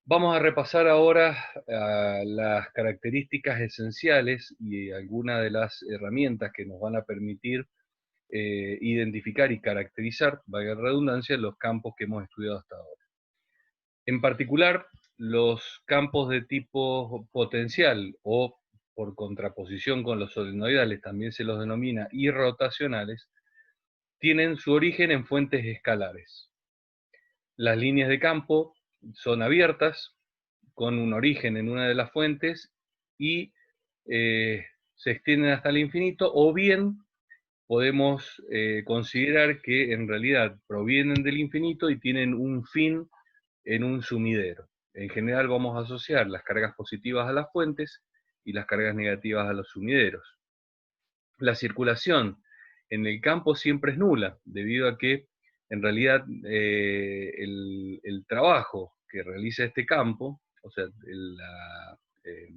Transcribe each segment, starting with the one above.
Vamos a repasar ahora las características esenciales y algunas de las herramientas que nos van a permitir identificar y caracterizar, valga la redundancia, los campos que hemos estudiado hasta ahora. En particular, los campos de tipo potencial o por contraposición con los solenoidales, también se los denomina irrotacionales, tienen su origen en fuentes escalares. Las líneas de campo son abiertas, con un origen en una de las fuentes y se extienden hasta el infinito, o bien podemos considerar que en realidad provienen del infinito y tienen un fin en un sumidero. En general vamos a asociar las cargas positivas a las fuentes y las cargas negativas a los sumideros. La circulación en el campo siempre es nula, debido a que en realidad el trabajo que realiza este campo, o sea, eh,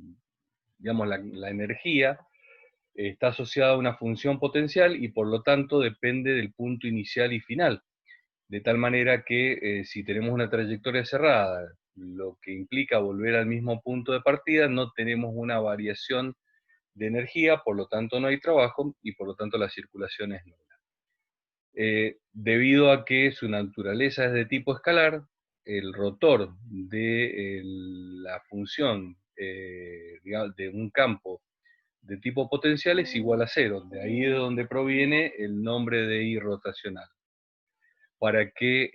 digamos, la energía, está asociada a una función potencial y por lo tanto depende del punto inicial y final. De tal manera que si tenemos una trayectoria cerrada, lo que implica volver al mismo punto de partida, no tenemos una variación de energía, por lo tanto no hay trabajo y por lo tanto la circulación es nula. Debido a que su naturaleza es de tipo escalar, el rotor de la función de un campo de tipo potencial es igual a cero. De ahí es donde proviene el nombre de irrotacional. Para que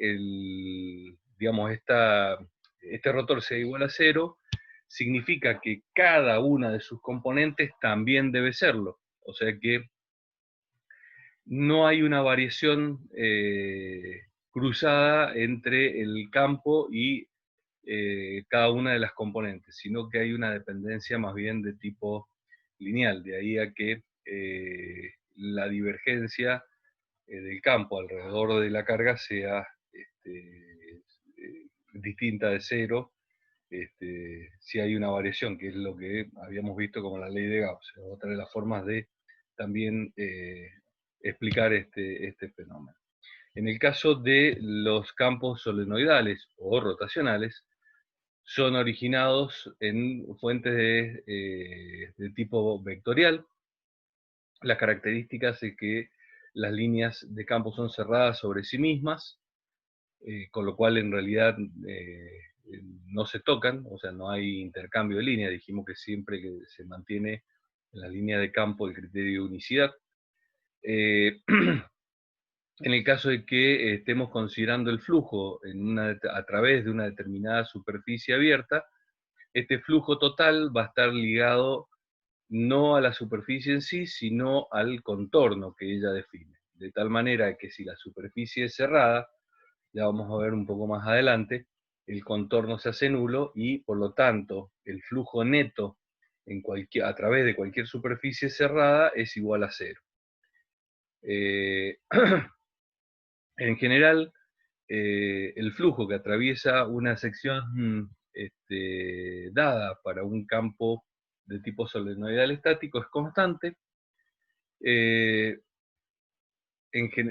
digamos, este rotor sea igual a cero, significa que cada una de sus componentes también debe serlo. O sea que no hay una variación cruzada entre el campo y cada una de las componentes, sino que hay una dependencia más bien de tipo lineal. De ahí a que la divergencia del campo alrededor de la carga sea distinta de cero, si hay una variación, que es lo que habíamos visto como la ley de Gauss, otra de las formas de también explicar este fenómeno. En el caso de los campos solenoidales o rotacionales, son originados en fuentes de tipo vectorial. Las características es que las líneas de campo son cerradas sobre sí mismas, con lo cual en realidad no se tocan, o sea, no hay intercambio de líneas. Dijimos que siempre que se mantiene en la línea de campo el criterio de unicidad. En el caso de que estemos considerando el flujo a través de una determinada superficie abierta, este flujo total va a estar ligado no a la superficie en sí, sino al contorno que ella define. De tal manera que si la superficie es cerrada, ya vamos a ver un poco más adelante, el contorno se hace nulo y por lo tanto el flujo neto a través de cualquier superficie cerrada es igual a cero. En general, el flujo que atraviesa una sección dada para un campo de tipo solenoidal estático es constante.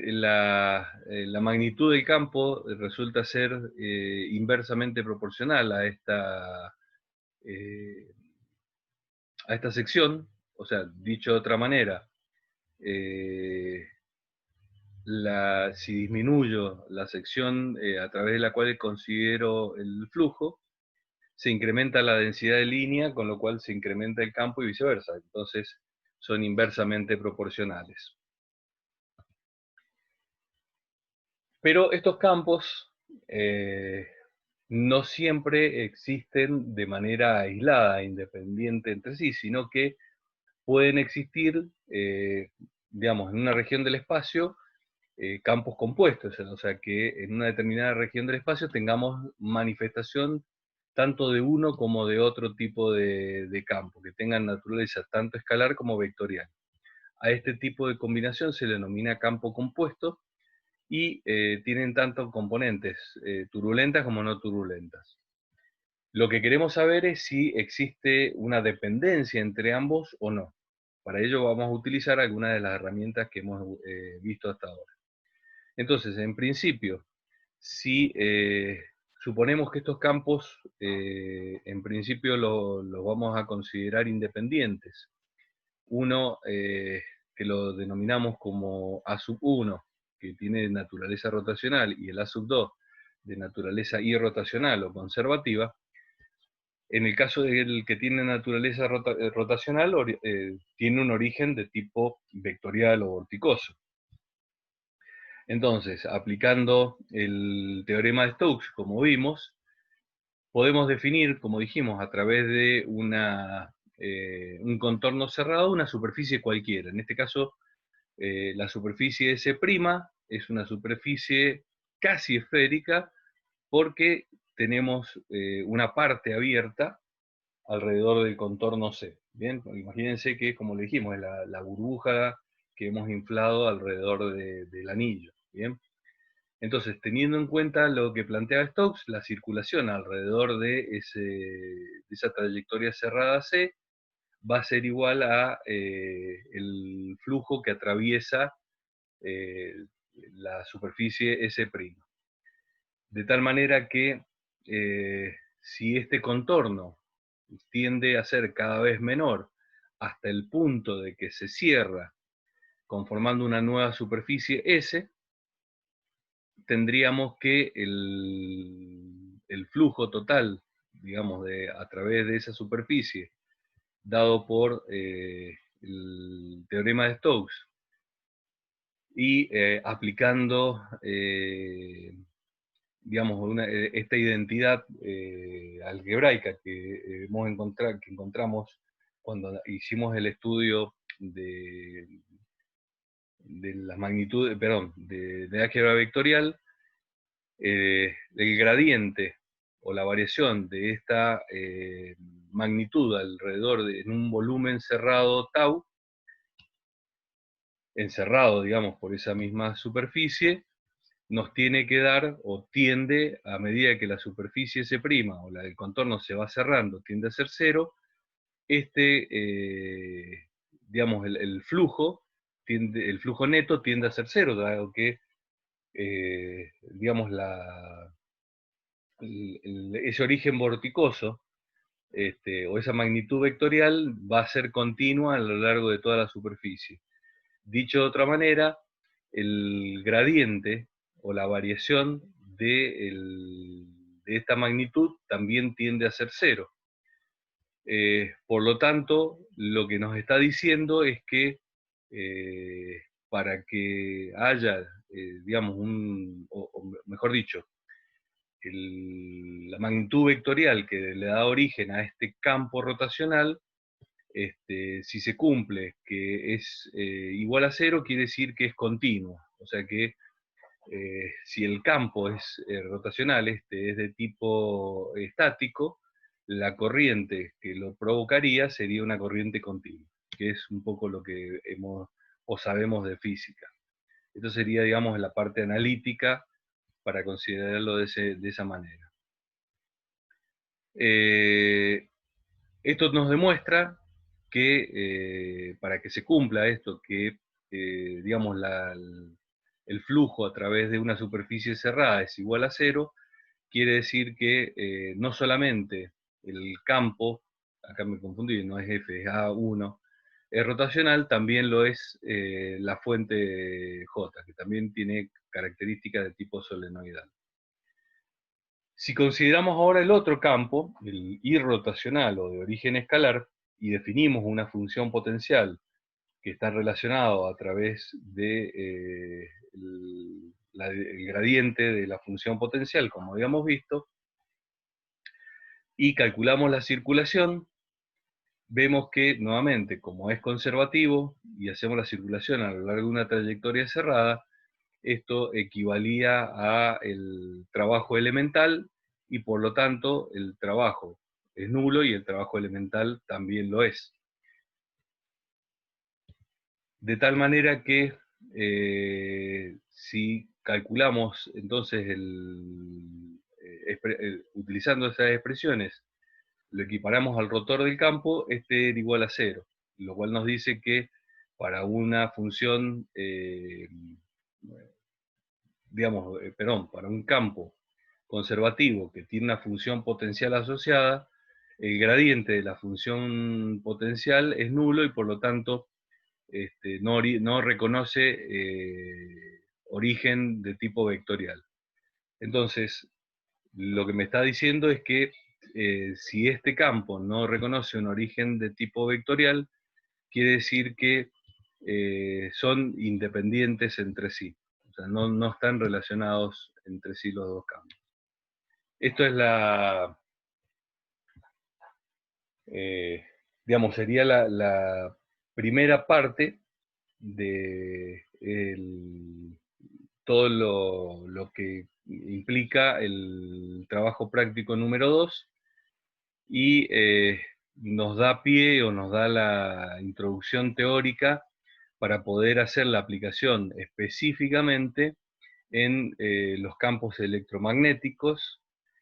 La magnitud del campo resulta ser inversamente proporcional eh, a esta sección, o sea, dicho de otra manera, eh, si disminuyo la sección a través de la cual considero el flujo, se incrementa la densidad de línea, con lo cual se incrementa el campo y viceversa. Entonces, son inversamente proporcionales. Pero estos campos no siempre existen de manera aislada, independiente entre sí, sino que pueden existir, digamos, en una región del espacio, campos compuestos, o sea que en una determinada región del espacio tengamos manifestación tanto de uno como de otro tipo de campo, que tengan naturaleza tanto escalar como vectorial. A este tipo de combinación se le denomina campo compuesto y tienen tanto componentes turbulentas como no turbulentas. Lo que queremos saber es si existe una dependencia entre ambos o no. Para ello vamos a utilizar algunas de las herramientas que hemos visto hasta ahora. Entonces, en principio, si Suponemos que estos campos, en principio, los vamos a considerar independientes. Uno, que lo denominamos como A sub 1, que tiene naturaleza rotacional, y el A sub 2, de naturaleza irrotacional o conservativa. En el caso del que tiene naturaleza rotacional, tiene un origen de tipo vectorial o vorticoso. Entonces, aplicando el teorema de Stokes, como vimos, podemos definir, como dijimos, a través de un contorno cerrado, una superficie cualquiera. En este caso, la superficie S' es una superficie casi esférica porque tenemos una parte abierta alrededor del contorno C. Bien, imagínense que, como le dijimos, es la burbuja que hemos inflado alrededor del anillo. Bien, entonces, teniendo en cuenta lo que plantea Stokes, la circulación alrededor de esa trayectoria cerrada C va a ser igual a el flujo que atraviesa eh, la superficie S'. De tal manera que si este contorno tiende a ser cada vez menor hasta el punto de que se cierra conformando una nueva superficie S, tendríamos que el flujo total, digamos, a través de esa superficie, dado por el teorema de Stokes, y aplicando, digamos, esta identidad algebraica que que encontramos cuando hicimos el estudio de las magnitudes, perdón, de álgebra vectorial, el gradiente o la variación de esta magnitud alrededor en un volumen cerrado tau, encerrado, digamos, por esa misma superficie, nos tiene que dar, o tiende, a medida que la superficie S' o la del contorno se va cerrando, tiende a ser cero, digamos, el flujo neto tiende a ser cero, dado que, digamos, ese origen vorticoso, o esa magnitud vectorial va a ser continua a lo largo de toda la superficie. Dicho de otra manera, el gradiente o la variación de esta magnitud también tiende a ser cero. Por lo tanto, lo que nos está diciendo es que para que haya, digamos, o mejor dicho, la magnitud vectorial que le da origen a este campo rotacional, si se cumple que es igual a cero, quiere decir que es continuo. O sea que si el campo es rotacional, es de tipo estático, la corriente que lo provocaría sería una corriente continua, que es un poco lo que sabemos de física. Esto sería, digamos, la parte analítica para considerarlo de esa manera. Esto nos demuestra que para que se cumpla esto, que digamos el flujo a través de una superficie cerrada es igual a cero, quiere decir que no solamente el campo, acá me confundí, no es F, es A1, es rotacional, también lo es la fuente J, que también tiene características de tipo solenoidal. Si consideramos ahora el otro campo, el irrotacional o de origen escalar, y definimos una función potencial que está relacionado a través de el gradiente de la función potencial, como habíamos visto, y calculamos la circulación, vemos que, nuevamente, como es conservativo, y hacemos la circulación a lo largo de una trayectoria cerrada, esto equivalía a el trabajo elemental, y por lo tanto el trabajo es nulo y el trabajo elemental también lo es. De tal manera que si calculamos entonces utilizando esas expresiones, lo equiparamos al rotor del campo, este era igual a cero, lo cual nos dice que para una función, digamos, perdón, para un campo conservativo que tiene una función potencial asociada, el gradiente de la función potencial es nulo y por lo tanto no reconoce origen de tipo vectorial. Entonces, lo que me está diciendo es que si este campo no reconoce un origen de tipo vectorial, quiere decir que son independientes entre sí. O sea, no están relacionados entre sí los dos campos. Esto es digamos, sería la primera parte de todo lo que implica el trabajo práctico número 2 y nos da pie o nos da la introducción teórica para poder hacer la aplicación específicamente en los campos electromagnéticos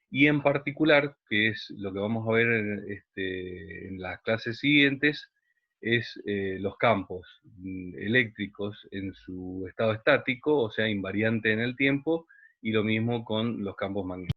y en particular, que es lo que vamos a ver en las clases siguientes, es los campos eléctricos en su estado estático, o sea, invariante en el tiempo, y lo mismo con los campos magnéticos.